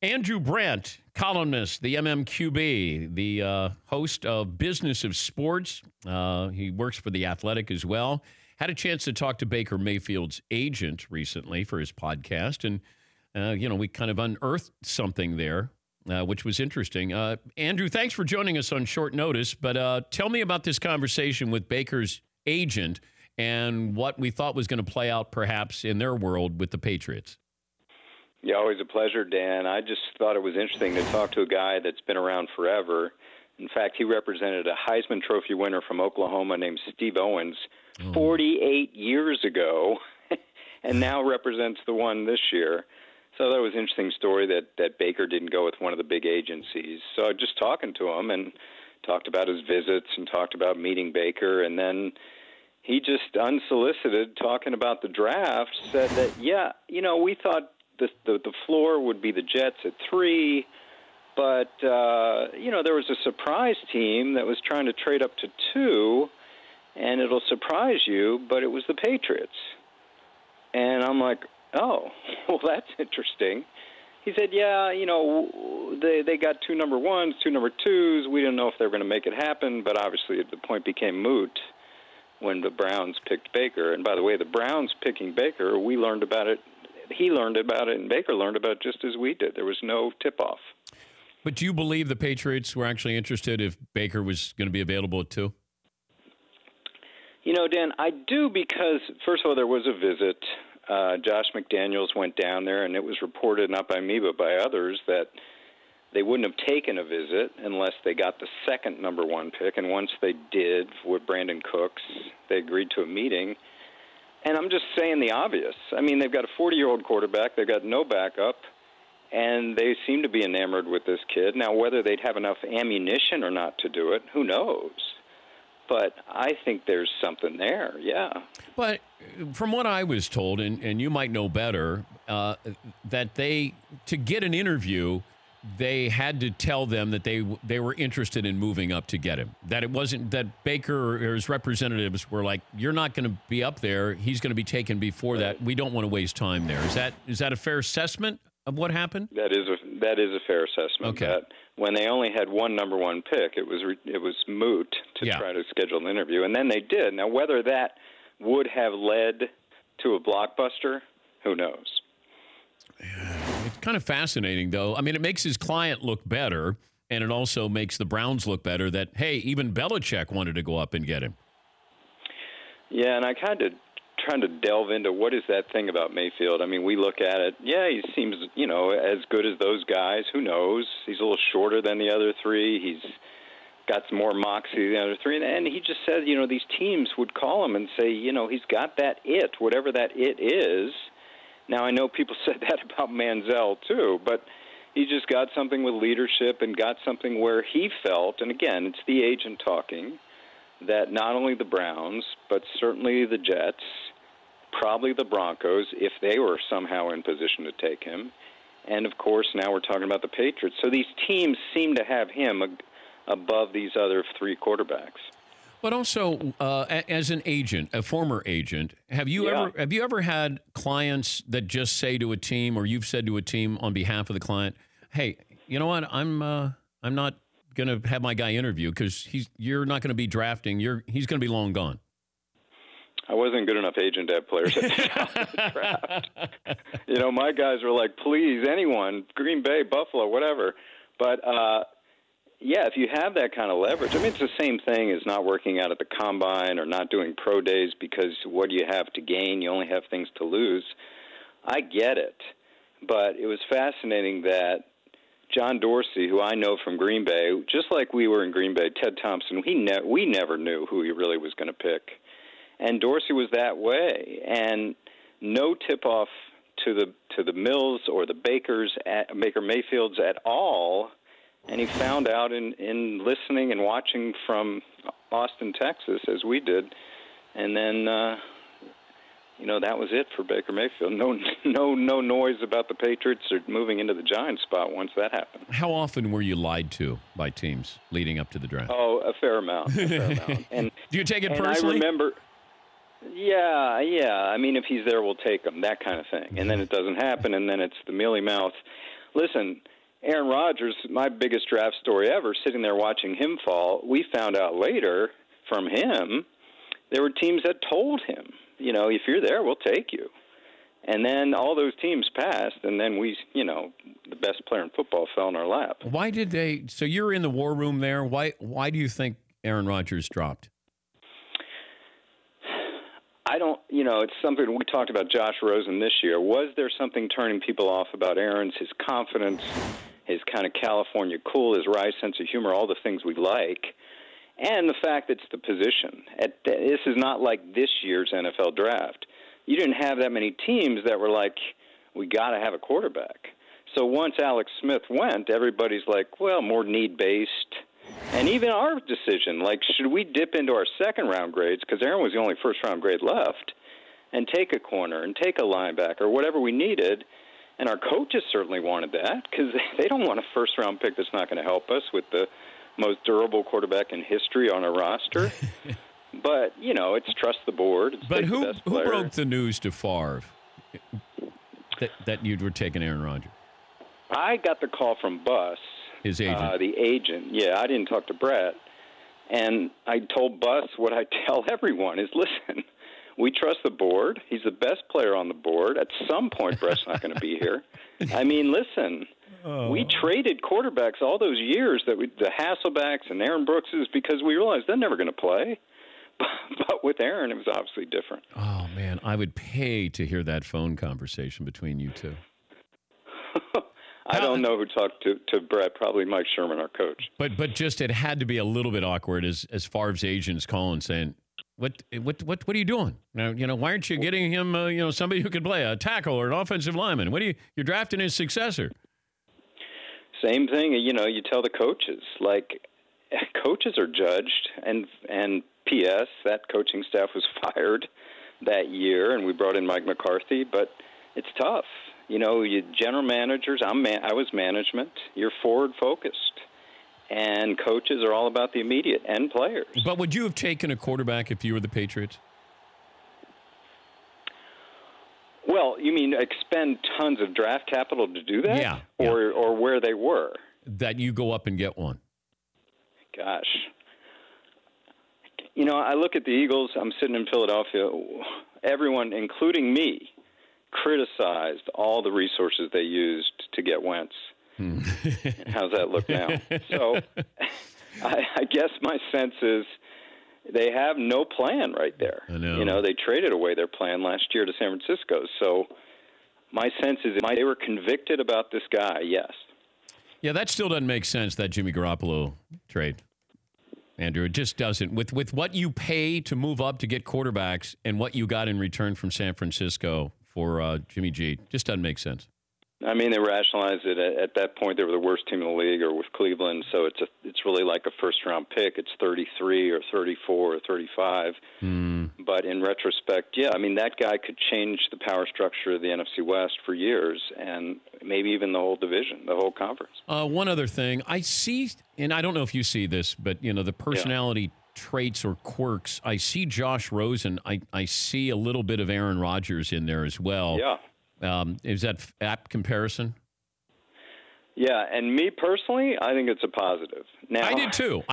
Andrew Brandt, columnist, the MMQB, the host of Business of Sports. He works for The Athletic as well. Had a chance to talk to Baker Mayfield's agent recently for his podcast, and, we kind of unearthed something there, which was interesting. Andrew, thanks for joining us on short notice, but tell me about this conversation with Baker's agent and what we thought was going to play out perhaps in their world with the Patriots. Yeah, always a pleasure, Dan. I just thought it was interesting to talk to a guy that's been around forever. In fact, he represented a Heisman Trophy winner from Oklahoma named Steve Owens 48 years ago, and now represents the one this year. So that was an interesting story that Baker didn't go with one of the big agencies. So just talking to him and talked about his visits and talked about meeting Baker, and then he just unsolicited, talking about the draft, said that, we thought the floor would be the Jets at 3, but, there was a surprise team that was trying to trade up to 2, and it'll surprise you, but it was the Patriots. And I'm like, oh, well, that's interesting. He said, they got 2 number 1s, 2 number 2s. We didn't know if they were going to make it happen, but obviously the point became moot when the Browns picked Baker. And by the way, the Browns picking Baker, we learned about it. He learned about it, and Baker learned about it just as we did. There was no tip-off. But do you believe the Patriots were actually interested if Baker was going to be available at 2? Dan, I do, because, first of all, there was a visit. Josh McDaniels went down there, and it was reported, not by me but by others, that they wouldn't have taken a visit unless they got the second number 1 pick. And once they did with Brandon Cooks, they agreed to a meeting. And I'm just saying the obvious. I mean, they've got a 40-year-old quarterback. They've got no backup, and they seem to be enamored with this kid. Now, whether they'd have enough ammunition or not to do it, who knows? But I think there's something there, yeah. But from what I was told, and you might know better, that to get an interview, they had to tell them that they were interested in moving up to get him. That it wasn't that Baker or his representatives were like, you're not going to be up there. He's going to be taken before that. We don't want to waste time there. Is that a fair assessment of what happened? That is a fair assessment. Okay. That when they only had 1 number 1 pick, it was moot to try to schedule an interview, and then they did. Now, whether that would have led to a blockbuster, who knows? It's kind of fascinating, though. I mean, it makes his client look better, and it also makes the Browns look better that, hey, even Belichick wanted to go up and get him. Yeah, and I kind of trying to delve into what is that thing about Mayfield. I mean, we look at it, he seems, as good as those guys. Who knows? He's a little shorter than the other 3. He's got some more moxie than the other 3. And he just said, these teams would call him and say, he's got that it, whatever that it is. Now, I know people said that about Manziel, too, but he just got something with leadership and got something where he felt, and again, it's the agent talking, that not only the Browns, but certainly the Jets, probably the Broncos, if they were somehow in position to take him, and, of course, now we're talking about the Patriots. So these teams seem to have him above these other 3 quarterbacks. But also, as an agent, a former agent, have you ever had clients that just say to a team, or you've said to a team on behalf of the client, "Hey, you know what? I'm not going to have my guy interview because you're not going to be drafting. He's going to be long gone." I wasn't a good enough agent to have players at the top of the draft. My guys were like, "Please, anyone, Green Bay, Buffalo, whatever." But if you have that kind of leverage, I mean, it's the same thing as not working out at the combine or not doing pro days because what do you have to gain? You only have things to lose. I get it. But it was fascinating that John Dorsey, who I know from Green Bay, just like we were in Green Bay, Ted Thompson, we never knew who he really was going to pick. And Dorsey was that way. And no tip-off to the Mills or the Baker Mayfields at all. And he found out in listening and watching from Austin, Texas, as we did, and then that was it for Baker Mayfield. No noise about the Patriots or moving into the Giants spot once that happened. How often were you lied to by teams leading up to the draft? Oh, a fair amount. And do you take it personally? I remember. Yeah. I mean, if he's there, we'll take him. That kind of thing. And then it doesn't happen, and then it's the mealy mouth. listen, Aaron Rodgers, my biggest draft story ever, sitting there watching him fall, we found out later from him, there were teams that told him, if you're there, we'll take you. And then all those teams passed, and then the best player in football fell in our lap. Why did they? So you're in the war room there. Why do you think Aaron Rodgers dropped? I don't, it's something we talked about Josh Rosen this year. Was there something turning people off about Aaron's, his confidence, his kind of California cool, his wry sense of humor, all the things we like, and the fact that it's the position. This is not like this year's NFL draft. You didn't have that many teams that were like, we got to have a quarterback. So once Alex Smith went, everybody's like, well, more need-based. And even our decision, like, should we dip into our second-round grades, because Aaron was the only first-round grade left, and take a corner and take a linebacker, whatever we needed. And our coaches certainly wanted that, because they don't want a first-round pick that's not going to help us with the most durable quarterback in history on our roster. But, it's trust the board. It's but who best player. Broke the news to Favre that you were taking Aaron Rodgers? I got the call from Buss. His agent. The agent. Yeah, I didn't talk to Brett. And I told Buss what I tell everyone is, listen, we trust the board. He's the best player on the board. At some point, Brett's not going to be here. I mean, listen, we traded quarterbacks all those years, the Hasselbacks and Aaron Brookses, because we realized they're never going to play. But with Aaron, it was obviously different. Oh, man, I would pay to hear that phone conversation between you two. I don't know who talked to Brett, probably Mike Sherman, our coach. But just it had to be a little bit awkward as Favre's agents calling saying, what are you doing? Now, why aren't you getting him, somebody who could play a tackle or an offensive lineman? You're drafting his successor. Same thing, you tell the coaches, like, coaches are judged, and P.S., that coaching staff was fired that year, and we brought in Mike McCarthy, but it's tough. You general managers, I was management, you're forward-focused, and coaches are all about the immediate and players. But would you have taken a quarterback if you were the Patriots? Well, you mean expend tons of draft capital to do that? Yeah. Or where they were? That you go up and get one. Gosh. I look at the Eagles. I'm sitting in Philadelphia. Everyone, including me, criticized all the resources they used to get Wentz. How's that look now? So I guess my sense is they have no plan right there. I know. They traded away their plan last year to San Francisco. So my sense is they were convicted about this guy, yes. Yeah, that still doesn't make sense, that Jimmy Garoppolo trade. Andrew, it just doesn't. With what you pay to move up to get quarterbacks and what you got in return from San Francisco for Jimmy G, just doesn't make sense. I mean, they rationalized it. At that point, they were the worst team in the league, or with Cleveland, so it's really like a first-round pick. It's 33 or 34 or 35. But in retrospect, yeah, I mean, that guy could change the power structure of the NFC West for years, and maybe even the whole division, the whole conference. One other thing. I see, and I don't know if you see this, but, the personality traits or quirks, I see Josh Rosen. I see a little bit of Aaron Rodgers in there as well. Yeah. Is that apt comparison? Yeah, and me personally, I think it's a positive. Now, I did too.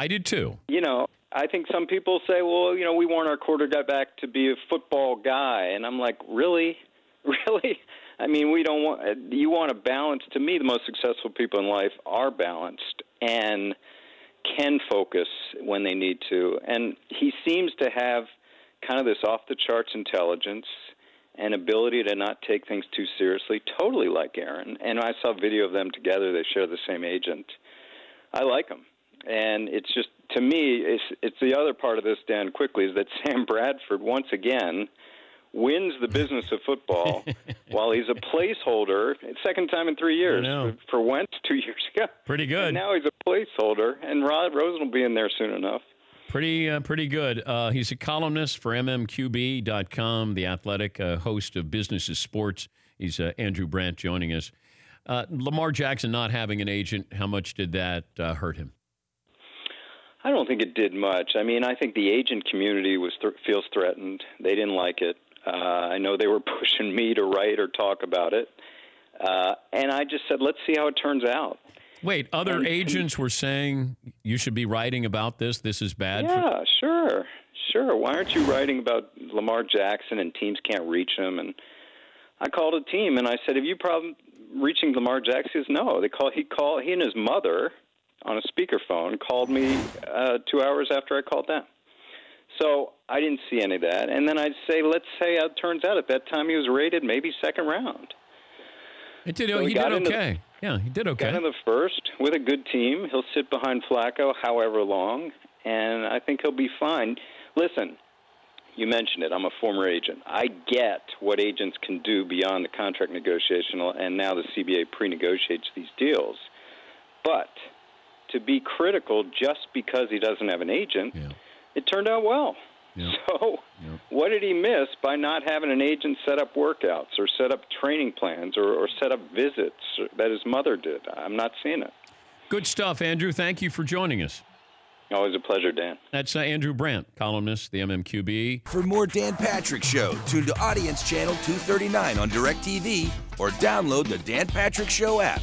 I think some people say, well, we want our quarterback to be a football guy. And I'm like, really? Really? I mean, you want a balance. To me, the most successful people in life are balanced and can focus when they need to. And he seems to have kind of this off-the-charts intelligence and ability to not take things too seriously, totally like Aaron. And I saw a video of them together. They share the same agent. I like them. And it's just, to me, it's the other part of this, Dan, quickly, is that Sam Bradford, once again, wins the business of football while he's a placeholder, second time in 3 years, for Wentz 2 years ago. Pretty good. And now he's a placeholder, and Rod Rosen will be in there soon enough. Pretty good. He's a columnist for MMQB.com, The Athletic, host of Business is Sports. He's Andrew Brandt joining us. Lamar Jackson not having an agent, how much did that hurt him? I don't think it did much. I mean, I think the agent community feels threatened. They didn't like it. I know they were pushing me to write or talk about it. And I just said, let's see how it turns out. Wait, other agents were saying you should be writing about this? This is bad? Yeah, sure. Why aren't you writing about Lamar Jackson and teams can't reach him? And I called a team, and I said, have you problem reaching Lamar Jackson? He says, no. He and his mother on a speakerphone called me 2 hours after I called them. So I didn't see any of that. And then I'd say, let's say it turns out at that time he was rated maybe second round. He did okay. Yeah, he did okay. Got in the first with a good team. He'll sit behind Flacco however long, and I think he'll be fine. Listen, you mentioned it. I'm a former agent. I get what agents can do beyond the contract negotiation, and now the CBA pre-negotiates these deals. But to be critical just because he doesn't have an agent, it turned out well. Yep. So what did he miss by not having an agent set up workouts or set up training plans or set up visits that his mother did? I'm not seeing it. Good stuff, Andrew. Thank you for joining us. Always a pleasure, Dan. That's Andrew Brandt, columnist, the MMQB. For more Dan Patrick Show, tune to Audience Channel 239 on DirecTV or download the Dan Patrick Show app.